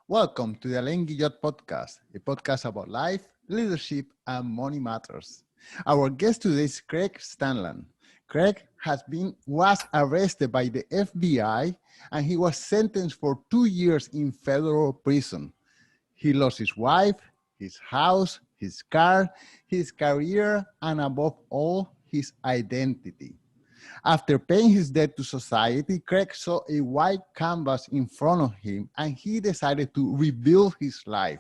Welcome to the Alain Guillot podcast, a podcast about life, leadership, and money matters. Our guest today is Craig Stanland. Craig was arrested by the FBI and he was sentenced for 2 years in federal prison. He lost his wife, his house, his car, his career, and above all, his identity. After paying his debt to society, Craig saw a white canvas in front of him and he decided to rebuild his life.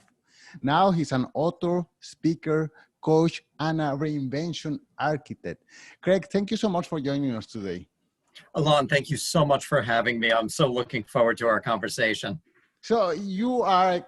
Now he's an author, speaker, coach, and a reinvention architect. Craig, thank you so much for joining us today. Alon, thank you so much for having me. I'm so looking forward to our conversation. So you are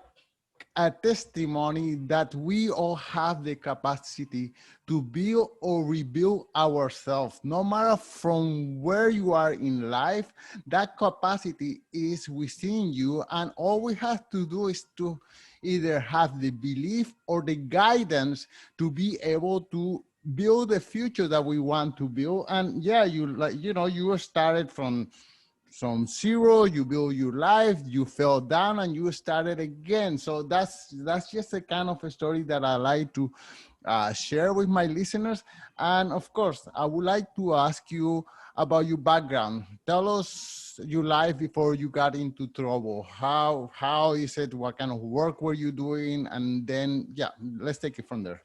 a testimony that we all have the capacity to build or rebuild ourselves. No matter from where you are in life, that capacity is within you, and all we have to do is to either have the belief or the guidance to be able to build the future that we want to build. And yeah, you started from zero, you build your life, you fell down and you started again. So that's just a kind of a story that I like to share with my listeners. And of course, I would like to ask you about your background. Tell us your life before you got into trouble. How is it? What kind of work were you doing? And then, yeah, let's take it from there.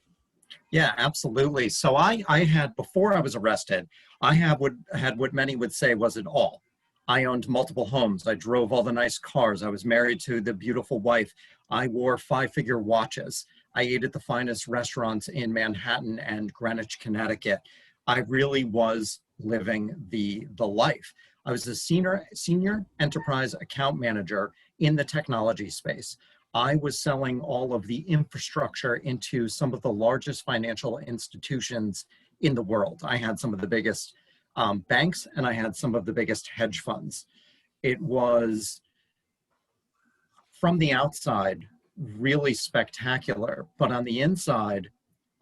Yeah, absolutely. So I had, before I was arrested, I had what many would say was it all. I owned multiple homes. I drove all the nice cars. I was married to the beautiful wife. I wore 5-figure watches. I ate at the finest restaurants in Manhattan and Greenwich, Connecticut. I really was living the life. I was a senior enterprise account manager in the technology space. I was selling all of the infrastructure into some of the largest financial institutions in the world. I had some of the biggest banks, and I had some of the biggest hedge funds. It was, from the outside, really spectacular, but on the inside,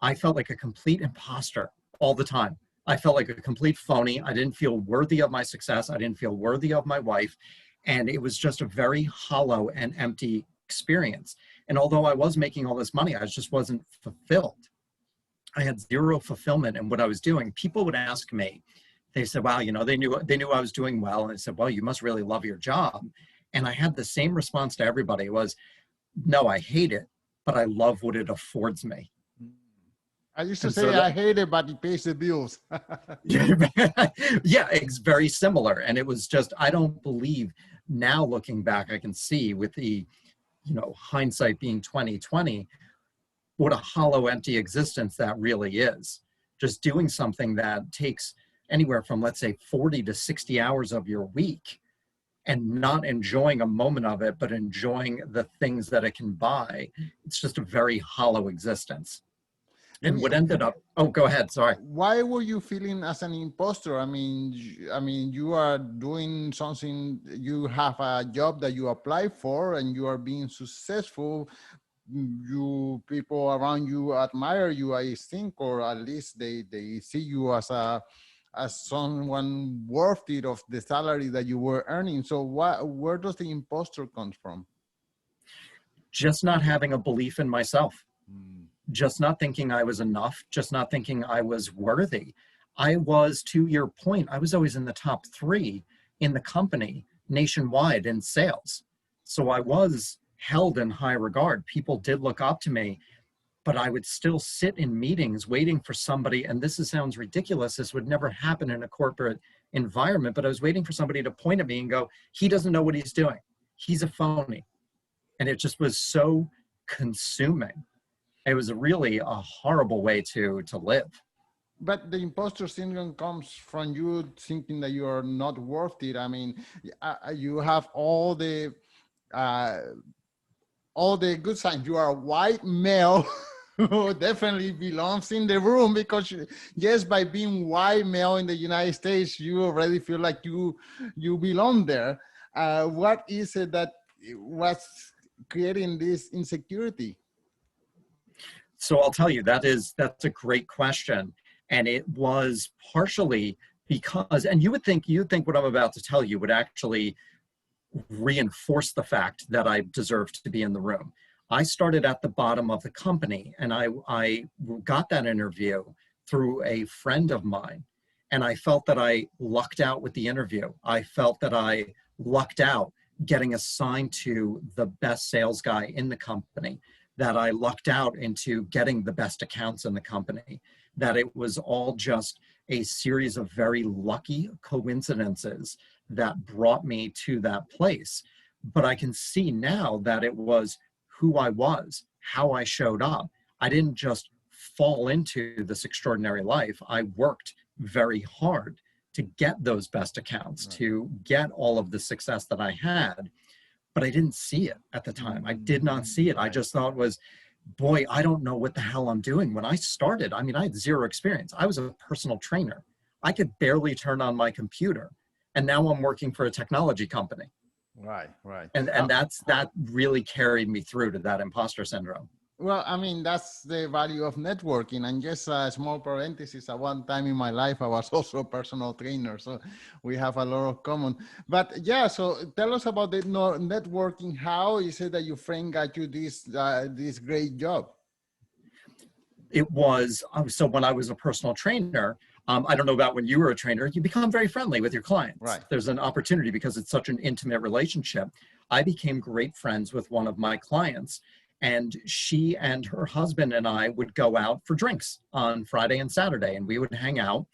I felt like a complete imposter all the time. I felt like a complete phony. I didn't feel worthy of my success. I didn't feel worthy of my wife, and it was just a very hollow and empty experience. And although I was making all this money, I just wasn't fulfilled. I had zero fulfillment in what I was doing. People would ask me, they said, wow, they knew I was doing well. And I said, well, you must really love your job. And I had the same response to everybody. It was, no, I hate it, but I love what it affords me. I used to say I hate it, but it pays the bills. Yeah, it's very similar. And it was just, I don't believe now looking back, I can see with the, hindsight being 2020, what a hollow, empty existence that really is. Just doing something that takes anywhere from, let's say, 40 to 60 hours of your week and not enjoying a moment of it, but enjoying the things that it can buy. It's just a very hollow existence. And what ended up, oh, go ahead, sorry. Why were you feeling as an imposter? I mean, you are doing something, you have a job that you apply for and you are being successful. People around you admire you, I think, or at least they see you as someone worthy of the salary that you were earning. So where does the imposter come from? Just not having a belief in myself. Just not thinking I was enough. Just not thinking I was worthy. I was, to your point, I was always in the top 3 in the company nationwide in sales. So I was held in high regard. People did look up to me. But I would still sit in meetings waiting for somebody, and sounds ridiculous, this would never happen in a corporate environment, but I was waiting for somebody to point at me and go, he doesn't know what he's doing. He's a phony. And it just was so consuming. It was really a horrible way to live. But the imposter syndrome comes from you thinking that you are not worth it. I mean, you have all the good signs. You are a white male who definitely belongs in the room, because just by being white male in the United States, you already feel like you belong there. What is it that was creating this insecurity? So I'll tell you, that's a great question. And it was partially because, and you would think what I'm about to tell you would actually reinforce the fact that I deserved to be in the room. I started at the bottom of the company, and I got that interview through a friend of mine. And I felt that I lucked out with the interview. I felt that I lucked out getting assigned to the best sales guy in the company, that I lucked out into getting the best accounts in the company, that it was all just a series of very lucky coincidences that brought me to that place. But I can see now that it was who I was, how I showed up. I didn't just fall into this extraordinary life. I worked very hard to get those best accounts, to get all of the success that I had, but I didn't see it at the time. I did not see it. I just thought it was, boy, I don't know what the hell I'm doing. When I started, I mean, I had zero experience. I was a personal trainer. I could barely turn on my computer. And now I'm working for a technology company. Right, right. And that really carried me through to that imposter syndrome. Well, I mean, that's the value of networking. And just a small parenthesis, at one time in my life, I was also a personal trainer. So we have a lot of common. But yeah, so tell us about the networking. How is it that your friend got you this great job? It was, so when I was a personal trainer, I don't know about when you were a trainer, you become very friendly with your clients. Right. There's an opportunity because it's such an intimate relationship. I became great friends with one of my clients, and she and her husband and I would go out for drinks on Friday and Saturday, and we would hang out.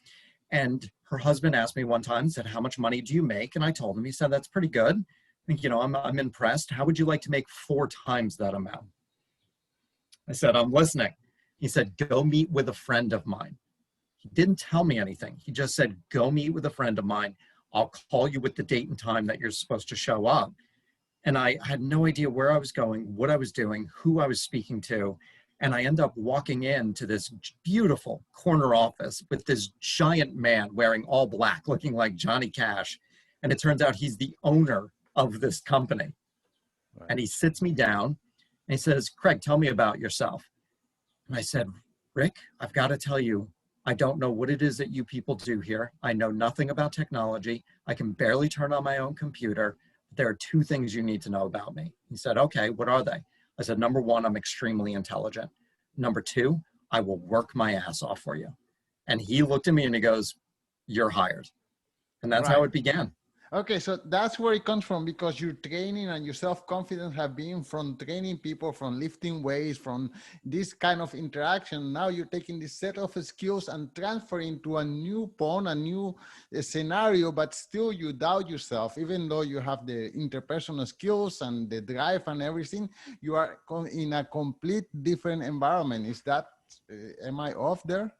And her husband asked me one time, said, "How much money do you make?" And I told him. He said, "That's pretty good. I think, I'm impressed. How would you like to make 4 times that amount?" I said, "I'm listening." He said, "Go meet with a friend of mine." He didn't tell me anything. He just said, "Go meet with a friend of mine. I'll call you with the date and time that you're supposed to show up." And I had no idea where I was going, what I was doing, who I was speaking to. And I end up walking into this beautiful corner office with this giant man wearing all black, looking like Johnny Cash. And it turns out he's the owner of this company. Right. And he sits me down and he says, "Craig, tell me about yourself." And I said, "Rick, I've got to tell you, I don't know what it is that you people do here. I know nothing about technology. I can barely turn on my own computer. There are 2 things you need to know about me." He said, "Okay, what are they?" I said, "Number 1, I'm extremely intelligent. Number 2, I will work my ass off for you." And he looked at me and he goes, "You're hired." And that's how it began. Okay, so that's where it comes from, because your training and your self-confidence have been from training people, from lifting weights, from this kind of interaction. Now you're taking this set of skills and transferring to a new point, a new scenario, but still you doubt yourself. Even though you have the interpersonal skills and the drive and everything, you are in a complete different environment. Is that, am I off there?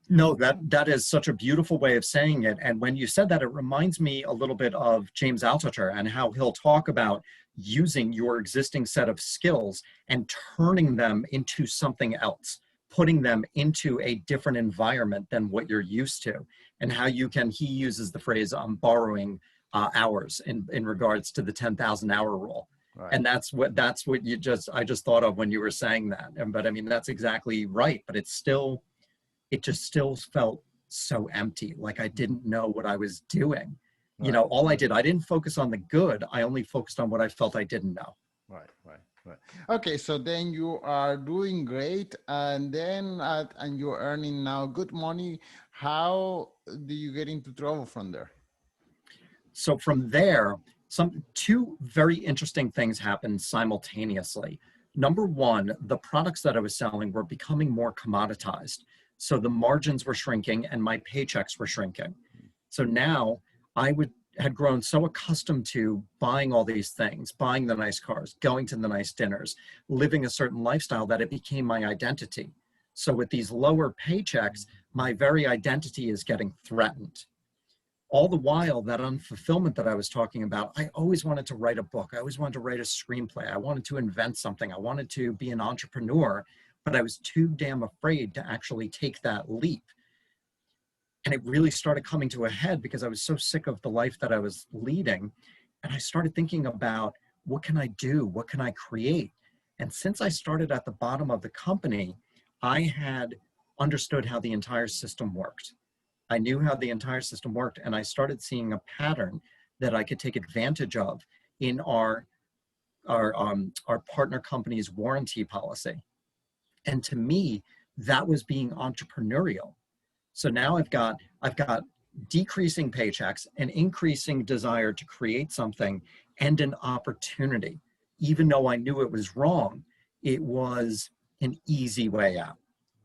No, that is such a beautiful way of saying it. And when you said that, it reminds me a little bit of James Altucher and how he'll talk about using your existing set of skills and turning them into something else, putting them into a different environment than what you're used to, and how you can, he uses the phrase, borrowing hours in regards to the 10,000 hour rule. Right. And that's what I just thought of when you were saying that. But I mean, that's exactly right. But it just still felt so empty. Like I didn't know what I was doing. Right. All I didn't focus on the good. I only focused on what I felt I didn't know. Right. Okay, so then you are doing great, and then and you're earning now good money. How do you get into trouble from there? So from there, 2 very interesting things happened simultaneously. Number 1, the products that I was selling were becoming more commoditized. So the margins were shrinking and my paychecks were shrinking. So now I had grown so accustomed to buying all these things, buying the nice cars, going to the nice dinners, living a certain lifestyle, that it became my identity. So with these lower paychecks, my very identity is getting threatened. All the while, that unfulfillment that I was talking about, I always wanted to write a book. I always wanted to write a screenplay. I wanted to invent something. I wanted to be an entrepreneur, but I was too damn afraid to actually take that leap. And it really started coming to a head because I was so sick of the life that I was leading. And I started thinking about, what can I do? What can I create? And since I started at the bottom of the company, I had understood how the entire system worked. I knew how the entire system worked, and I started seeing a pattern that I could take advantage of in our partner company's warranty policy. And to me, that was being entrepreneurial. So now I've got decreasing paychecks, an increasing desire to create something, and an opportunity. Even though I knew it was wrong, it was an easy way out.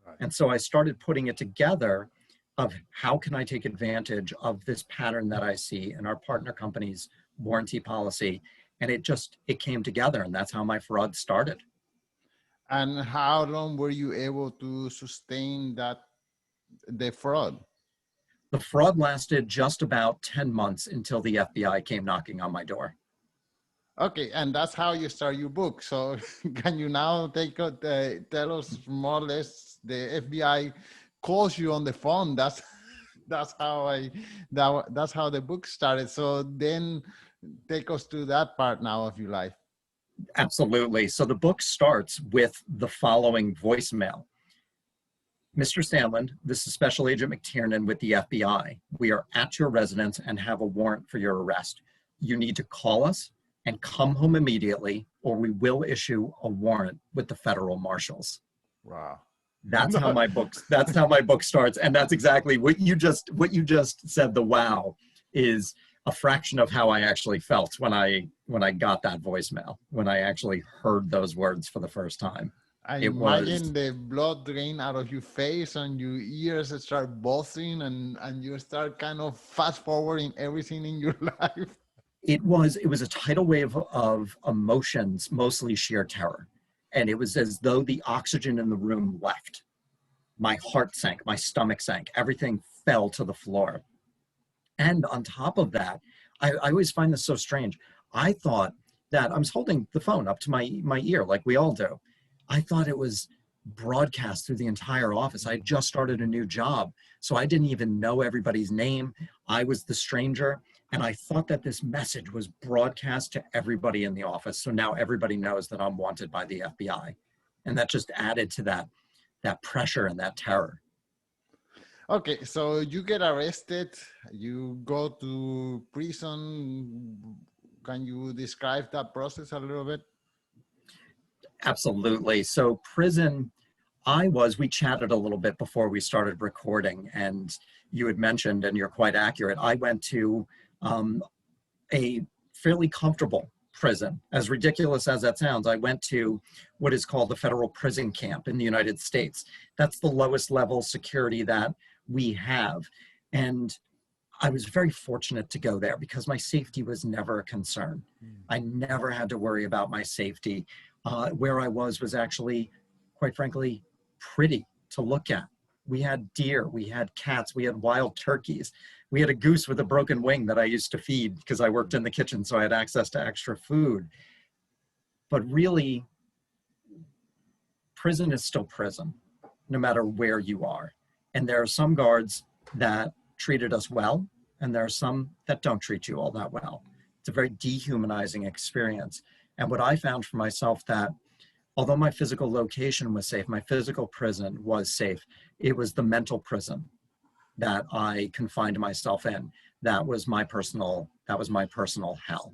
Right. And so I started putting it together of how can I take advantage of this pattern that I see in our partner company's warranty policy. And it came together, and that's how my fraud started. And how long were you able to sustain the fraud? The fraud lasted just about 10 months until the FBI came knocking on my door. Okay, and that's how you start your book. So can you now tell us more or less, the FBI calls you on the phone. That's how that's how the book started. So then take us to that part now of your life. Absolutely. So the book starts with the following voicemail. Mr. Stanland, this is Special Agent McTiernan with the FBI. We are at your residence and have a warrant for your arrest. You need to call us and come home immediately, or we will issue a warrant with the federal marshals. Wow. That's how my book starts. And that's exactly what you just said. The wow is a fraction of how I actually felt when I got that voicemail, when I actually heard those words for the first time. I imagine the blood drain out of your face and your ears start buzzing and you start kind of fast forwarding everything in your life. It was a tidal wave of emotions, mostly sheer terror. And it was as though the oxygen in the room left. My heart sank, my stomach sank, everything fell to the floor. And on top of that, I always find this so strange. I thought that I was holding the phone up to my ear like we all do. I thought it was broadcast through the entire office. I had just started a new job, so I didn't even know everybody's name. I was the stranger, and I thought that this message was broadcast to everybody in the office. So now everybody knows that I'm wanted by the FBI. And that just added to that pressure and that terror. Okay, so you get arrested, you go to prison. Can you describe that process a little bit? Absolutely. So prison, we chatted a little bit before we started recording, and you had mentioned, and you're quite accurate, I went to a fairly comfortable prison. As ridiculous as that sounds, I went to what is called the federal prison camp in the United States. That's the lowest level security that we have. And I was very fortunate to go there because my safety was never a concern. I never had to worry about my safety. Where I was actually, quite frankly, pretty to look at. We had deer, we had cats, we had wild turkeys. We had a goose with a broken wing that I used to feed because I worked in the kitchen, so I had access to extra food. But really, prison is still prison, no matter where you are. And there are some guards that treated us well, and there are some that don't treat you all that well. It's a very dehumanizing experience. And what I found for myself, that although my physical location was safe, my physical prison was safe, it was the mental prison that I confined myself in. That was my personal hell.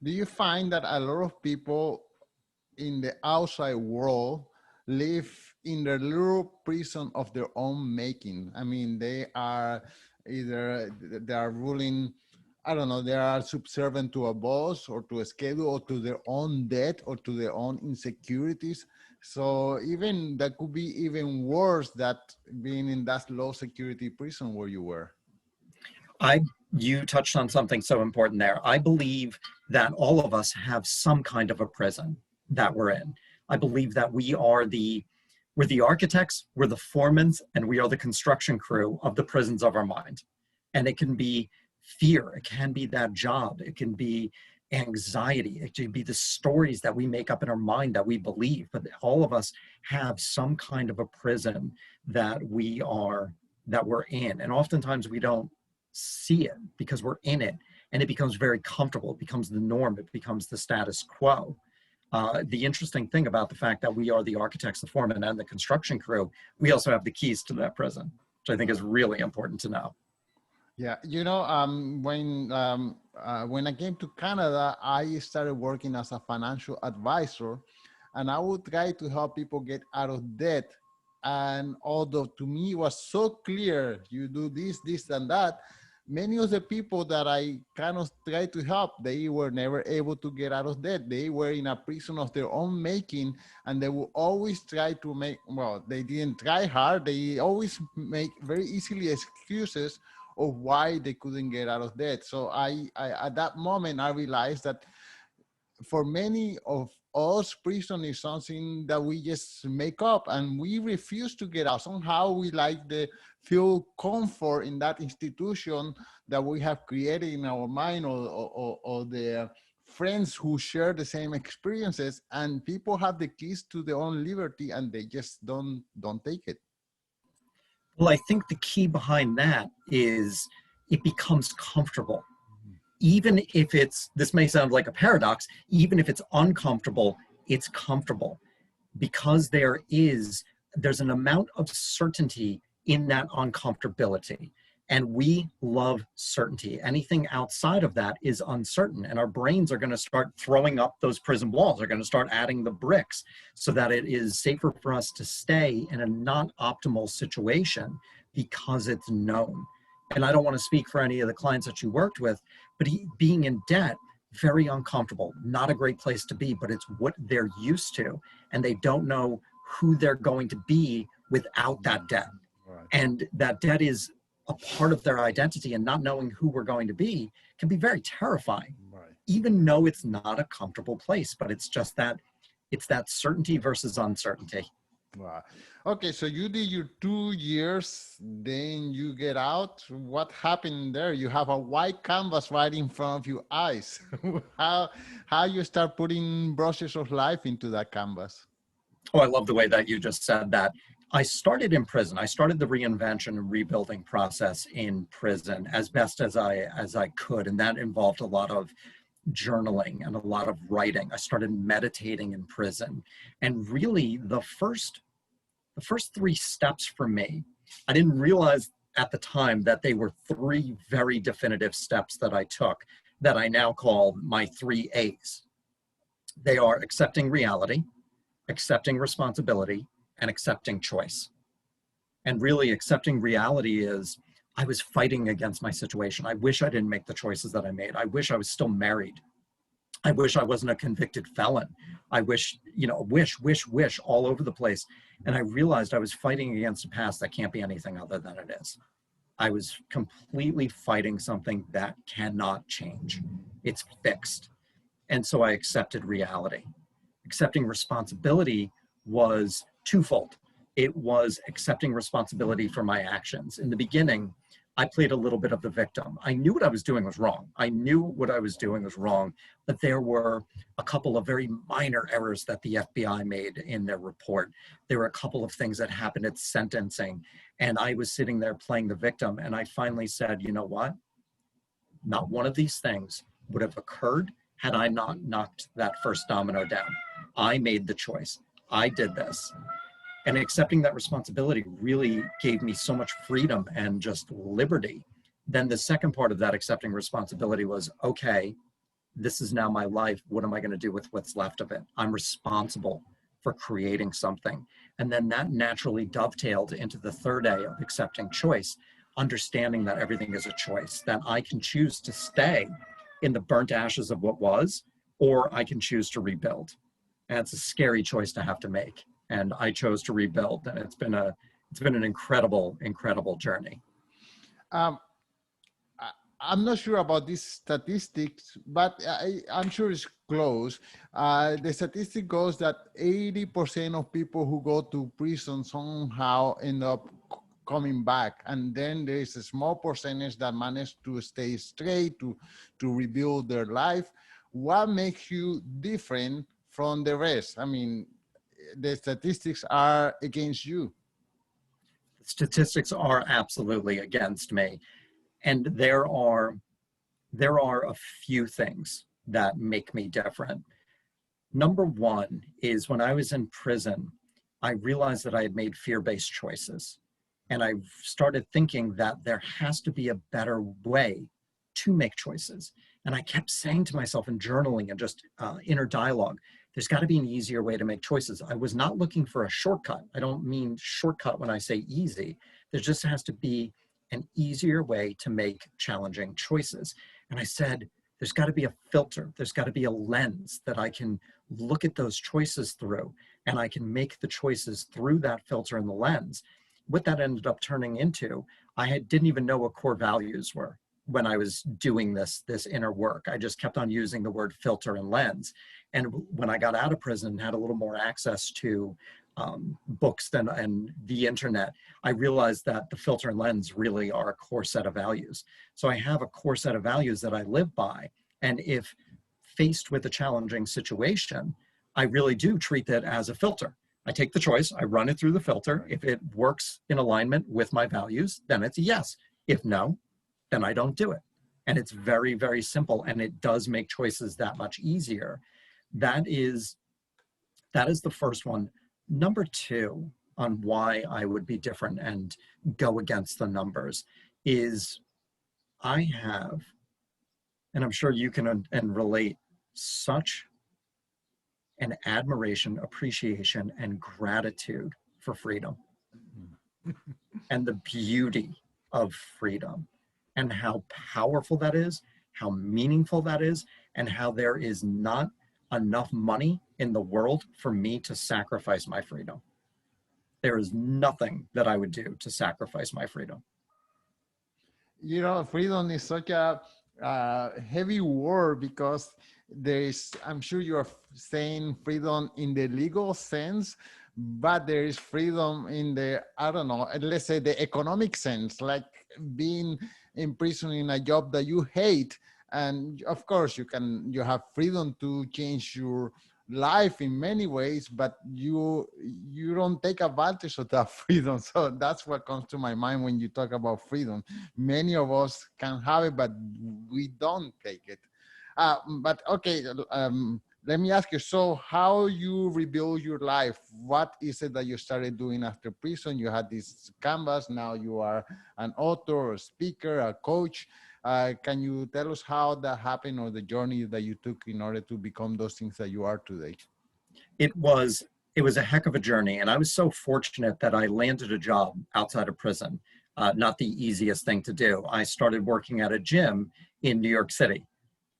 Do you find that a lot of people in the outside world live in their little prison of their own making? I mean, they are ruling, I don't know, they are subservient to a boss or to a schedule or to their own debt or to their own insecurities. So even that could be even worse, that being in that low security prison where you were. You touched on something so important there. I believe that all of us have some kind of a prison that we're in. I believe that we're the architects, we're the foremen, and we are the construction crew of the prisons of our mind. And it can be fear, it can be that job, it can be anxiety, it can be the stories that we make up in our mind that we believe. But all of us have some kind of a prison that we're in. And oftentimes we don't see it because we're in it, and it becomes very comfortable. It becomes the norm. It becomes the status quo. The interesting thing about the fact that we are the architects, the foremen, and the construction crew, we also have the keys to that prison, which I think is really important to know. Yeah, when I came to Canada, I started working as a financial advisor, and I would try to help people get out of debt. And although to me it was so clear, you do this, this, and that, many of the people that I kind of tried to help, they were never able to get out of debt. They were in a prison of their own making, and they would always try to make, well, they didn't try hard. They always make very easily excuses of why they couldn't get out of debt. So I at that moment I realized that for many of us, prison is something that we just make up and we refuse to get out. Somehow we like the feel comfort in that institution that we have created in our mind, or the friends who share the same experiences, and people have the keys to their own liberty and they just don't take it. Well, I think the key behind that is it becomes comfortable. Even if it's, this may sound like a paradox, even if it's uncomfortable, it's comfortable because there's an amount of certainty in that uncomfortability. And we love certainty. Anything outside of that is uncertain. And our brains are going to start throwing up those prison walls. They're going to start adding the bricks so that it is safer for us to stay in a not optimal situation because it's known. And I don't want to speak for any of the clients that you worked with, but being in debt, very uncomfortable, not a great place to be, but it's what they're used to. And they don't know who they're going to be without that debt. Right. And that debt is a part of their identity, and not knowing who we're going to be can be very terrifying, Right. even though it's not a comfortable place, but it's just that it's that certainty versus uncertainty. Wow. Okay, so you did your 2 years, then you get out. What happened there? You have a white canvas right in front of your eyes. how how you start putting brushes of life into that canvas? Oh, I love the way that you just said that. I started in prison. I started the reinvention and rebuilding process in prison as best as I could, and that involved a lot of journaling and a lot of writing. I started meditating in prison, and really the first three steps for me, I didn't realize at the time that they were three very definitive steps that I took that I now call my 3 A's. They are accepting reality, accepting responsibility, and accepting choice. And really, accepting reality is I was fighting against my situation. I wish I didn't make the choices that I made. I wish I was still married. I wish I wasn't a convicted felon. I wish, wish all over the place. And I realized I was fighting against a past that can't be anything other than it is. I was completely fighting something that cannot change. It's fixed. And so I accepted reality. Accepting responsibility was twofold. It was accepting responsibility for my actions. In the beginning, I played a little bit of the victim. I knew what I was doing was wrong. But there were a couple of very minor errors that the FBI made in their report. There were a couple of things that happened at sentencing, and I was sitting there playing the victim, and I finally said, you know what? Not one of these things would have occurred had I not knocked that first domino down. I made the choice. I did this. And accepting that responsibility really gave me so much freedom and just liberty. Then the second part of that accepting responsibility was, okay, this is now my life. What am I going to do with what's left of it? I'm responsible for creating something. And then that naturally dovetailed into the third A of accepting choice, understanding that everything is a choice, that I can choose to stay in the burnt ashes of what was, or I can choose to rebuild. And it's a scary choice to have to make. And I chose to rebuild, and it's been an incredible journey. Um, I'm not sure about these statistics, but I'm sure it's close. The statistic goes that 80% of people who go to prison somehow end up coming back. And then there is a small percentage that manage to stay straight, to rebuild their life. What makes you different from the rest? I mean, the statistics are against you. Statistics are absolutely against me. And there are a few things that make me different. Number one is when I was in prison, I realized that I had made fear-based choices. And I started thinking that there has to be a better way to make choices. And I kept saying to myself in journaling and just inner dialogue, there's got to be an easier way to make choices. I was not looking for a shortcut. I don't mean shortcut when I say easy. There just has to be an easier way to make challenging choices. And I said, there's got to be a filter. There's got to be a lens that I can look at those choices through, and I can make the choices through that filter and the lens. What that ended up turning into, didn't even know what core values were when I was doing this inner work. I just kept on using the word filter and lens. And when I got out of prison and had a little more access to books and the internet, I realized that the filter and lens really are a core set of values. So I have a core set of values that I live by. And if faced with a challenging situation, I really do treat that as a filter. I take the choice, I run it through the filter. If it works in alignment with my values, then it's a yes. If no, then I don't do it. And it's very, very simple. And it does make choices that much easier. That is the first one. Number two, on why I would be different and go against the numbers, is I have, and I'm sure you can and relate, such an admiration, appreciation, and gratitude for freedom and the beauty of freedom, and how powerful that is, how meaningful that is, and how there is not enough money in the world for me to sacrifice my freedom. There is nothing that I would do to sacrifice my freedom. You know, freedom is such a heavy word, because I'm sure you're saying freedom in the legal sense, but there is freedom in the, I don't know, let's say the economic sense, like being imprisoned in a job that you hate. And of course you have freedom to change your life in many ways, but you don't take advantage of that freedom. So that's what comes to my mind when you talk about freedom. Many of us can have it, but we don't take it. But okay, let me ask you, so how you rebuild your life? What is it that you started doing after prison? You had this canvas, now you are an author, a speaker, a coach. Can you tell us how that happened, or the journey that you took in order to become those things that you are today? It was a heck of a journey, and I was so fortunate that I landed a job outside of prison. Not the easiest thing to do. I started working at a gym in New York City.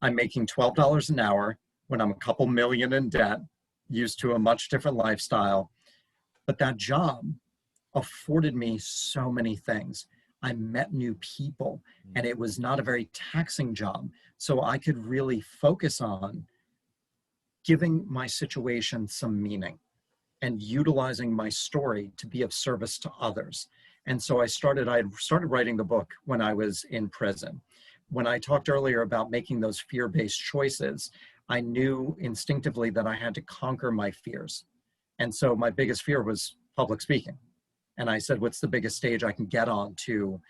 I'm making $12 an hour when I'm a couple million in debt, used to a much different lifestyle. But that job afforded me so many things. I met new people, and it was not a very taxing job. So I could really focus on giving my situation some meaning and utilizing my story to be of service to others. And so I started writing the book when I was in prison. When I talked earlier about making those fear-based choices, I knew instinctively that I had to conquer my fears. And so my biggest fear was public speaking. And I said, what's the biggest stage I can get on to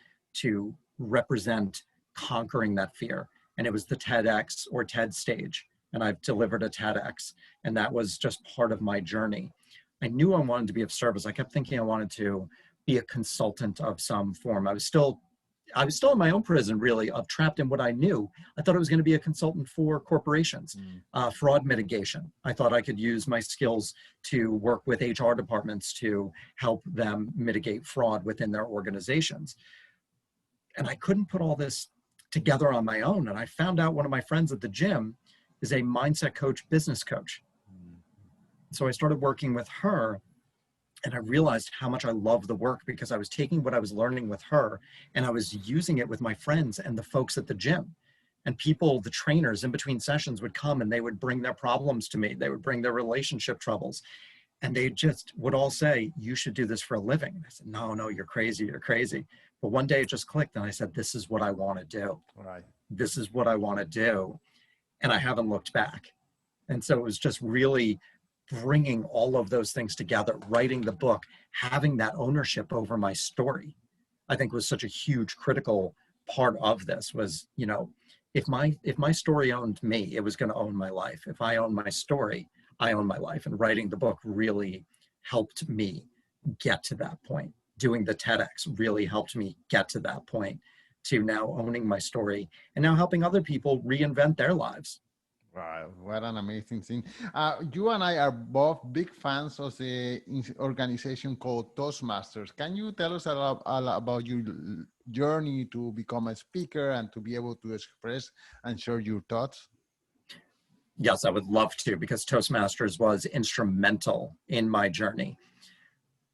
represent conquering that fear? And it was the TEDx or TED stage. And I've delivered a TEDx. And that was just part of my journey. I knew I wanted to be of service. I kept thinking I wanted to be a consultant of some form. I was still in my own prison, really, of trapped in what I knew. I thought I was going to be a consultant for corporations, fraud mitigation. I thought I could use my skills to work with HR departments to help them mitigate fraud within their organizations. And I couldn't put all this together on my own. And I found out one of my friends at the gym is a mindset coach, business coach. So I started working with her. And I realized how much I loved the work, because I was taking what I was learning with her and I was using it with my friends and the folks at the gym. And people, the trainers in between sessions, would come and they would bring their problems to me. They would bring their relationship troubles. And they just would all say, you should do this for a living. And I said, no, you're crazy, you're crazy. But one day it just clicked and I said, this is what I want to do. Right. This is what I want to do. And I haven't looked back. And so it was just really bringing all of those things together, writing the book, having that ownership over my story, I think was such a huge critical part of this. Was, if my story owned me, it was going to own my life. If I own my story, I own my life. And writing the book really helped me get to that point. doing the TEDx really helped me get to that point, to now owning my story and now helping other people reinvent their lives. Wow, what an amazing thing. You and I are both big fans of the organization called Toastmasters. Can you tell us a lot about your journey to become a speaker and to be able to express and share your thoughts? Yes, I would love to, because Toastmasters was instrumental in my journey.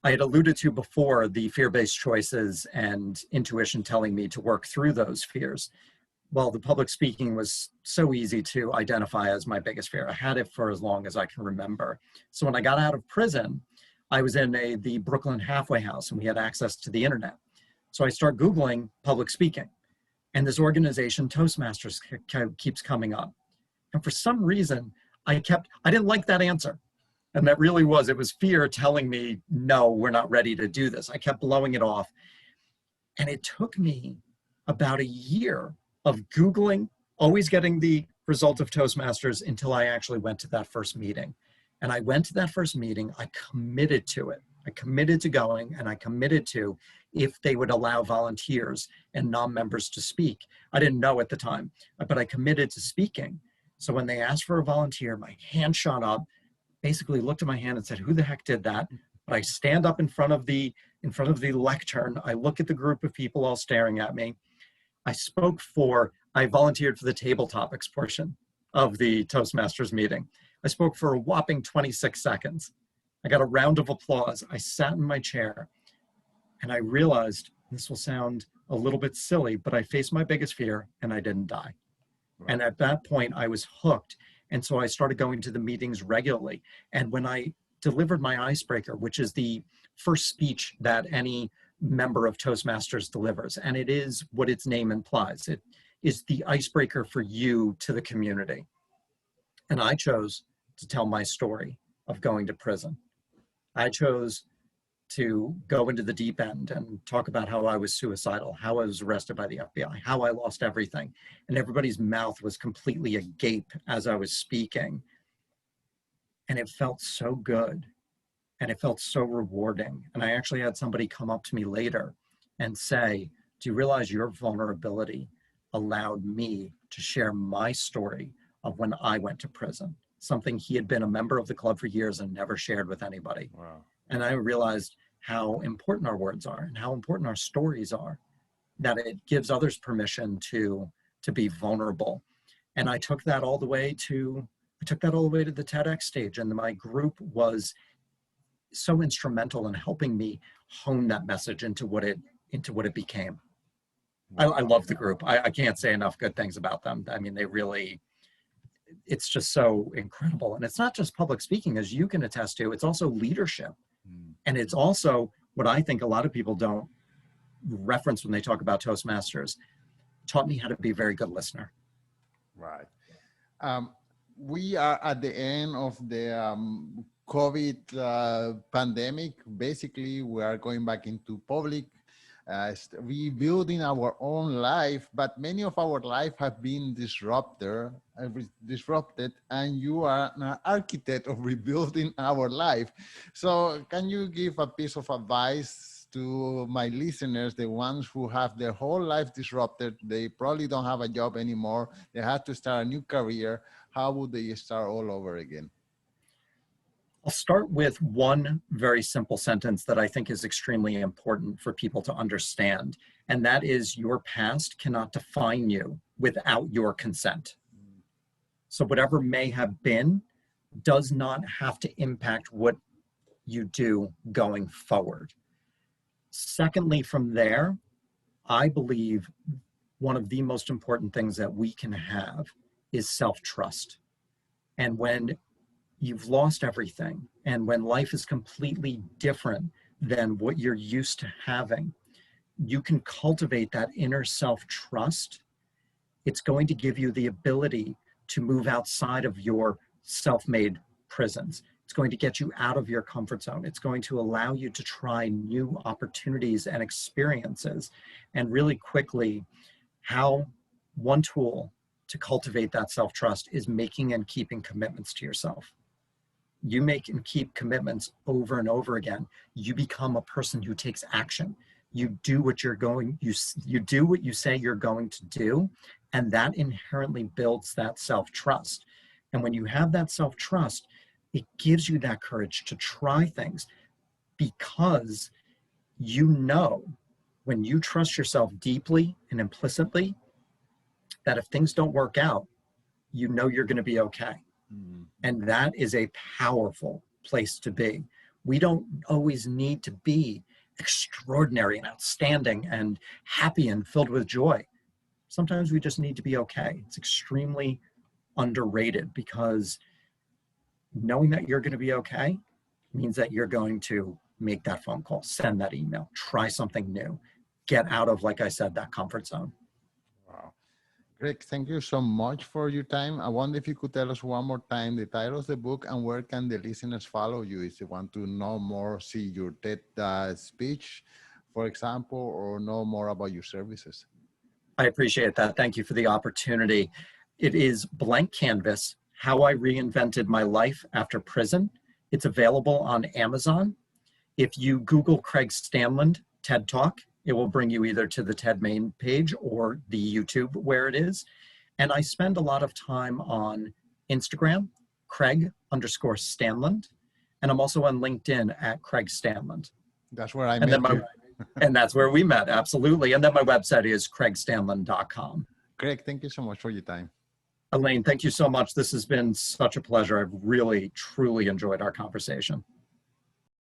I had alluded to before the fear-based choices and intuition telling me to work through those fears. Well, the public speaking was so easy to identify as my biggest fear. I had it for as long as I can remember. So when I got out of prison, I was in the Brooklyn halfway house, and we had access to the internet. So I start Googling public speaking, and this organization, Toastmasters, keeps coming up. And for some reason, I didn't like that answer. And that really was, it was fear telling me, no, we're not ready to do this. I kept blowing it off. And it took me about a year of Googling, always getting the result of Toastmasters, until I actually went to that first meeting. And I went to that first meeting, I committed to it. I committed to going, and I committed to, if they would allow volunteers and non-members to speak. I didn't know at the time, but I committed to speaking. So when they asked for a volunteer, my hand shot up, basically looked at my hand and said, who the heck did that? But I stand up in front of the lectern. I look at the group of people all staring at me. I volunteered for the table topics portion of the Toastmasters meeting. I spoke for a whopping 26 seconds. I got a round of applause. I sat in my chair, and I realized, this will sound a little bit silly, but I faced my biggest fear, and I didn't die. Right. And at that point, I was hooked. And so I started going to the meetings regularly. And when I delivered my icebreaker, which is the first speech that any member of Toastmasters delivers, and it is what its name implies, it is the icebreaker for you to the community. And I chose to tell my story of going to prison. I chose to go into the deep end and talk about how I was suicidal, how I was arrested by the FBI, how I lost everything. And everybody's mouth was completely agape as I was speaking. And it felt so good. And it felt so rewarding. And I actually had somebody come up to me later and say, do you realize your vulnerability allowed me to share my story of when I went to prison? Something he had been a member of the club for years and never shared with anybody. Wow. And I realized how important our words are and how important our stories are, that it gives others permission to be vulnerable. And I took that all the way to the TEDx stage, and my group was so instrumental in helping me hone that message into what it became. I love the group. I can't say enough good things about them. I mean, they really, it's just so incredible. And it's not just public speaking, as you can attest to, it's also leadership. And it's also what I think a lot of people don't reference when they talk about Toastmasters. Taught me how to be a very good listener. Right. We are at the end of the COVID pandemic. Basically, we are going back into public, rebuilding our own life, but many of our life have been disrupted, and you are an architect of rebuilding our life. So can you give a piece of advice to my listeners, the ones who have their whole life disrupted? They probably don't have a job anymore. They have to start a new career. How would they start all over again? I'll start with one very simple sentence that I think is extremely important for people to understand, and that is, your past cannot define you without your consent. So whatever may have been does not have to impact what you do going forward. Secondly, from there, I believe one of the most important things that we can have is self-trust. And when you've lost everything, and when life is completely different than what you're used to having, you can cultivate that inner self-trust. It's going to give you the ability to move outside of your self-made prisons. It's going to get you out of your comfort zone. It's going to allow you to try new opportunities and experiences. And really quickly, how one tool to cultivate that self-trust is making and keeping commitments to yourself. you make and keep commitments over and over again, you become a person who takes action. You do what you do what you say you're going to do, and that inherently builds that self-trust. And when you have that self-trust, it gives you that courage to try things, because you know, when you trust yourself deeply and implicitly, that if things don't work out, you know you're going to be okay. And that is a powerful place to be. We don't always need to be extraordinary and outstanding and happy and filled with joy. Sometimes we just need to be okay. It's extremely underrated, because knowing that you're going to be okay means that you're going to make that phone call, send that email, try something new, get out of, like I said, that comfort zone. Wow. Greg, thank you so much for your time. I wonder if you could tell us one more time the title of the book and where can the listeners follow you if they want to know more, see your TED speech, for example, or know more about your services. I appreciate that. Thank you for the opportunity. It is Blank Canvas, How I Reinvented My Life After Prison. It's available on Amazon. If you Google Craig Stanland TED Talk, it will bring you either to the TED main page or the YouTube where it is. And I spend a lot of time on Instagram, Craig_Stanland. And I'm also on LinkedIn at Craig Stanland. That's where I met you. And that's where we met, absolutely. And then my website is craigstanland.com. Greg, thank you so much for your time. Elaine, thank you so much. This has been such a pleasure. I've really, truly enjoyed our conversation.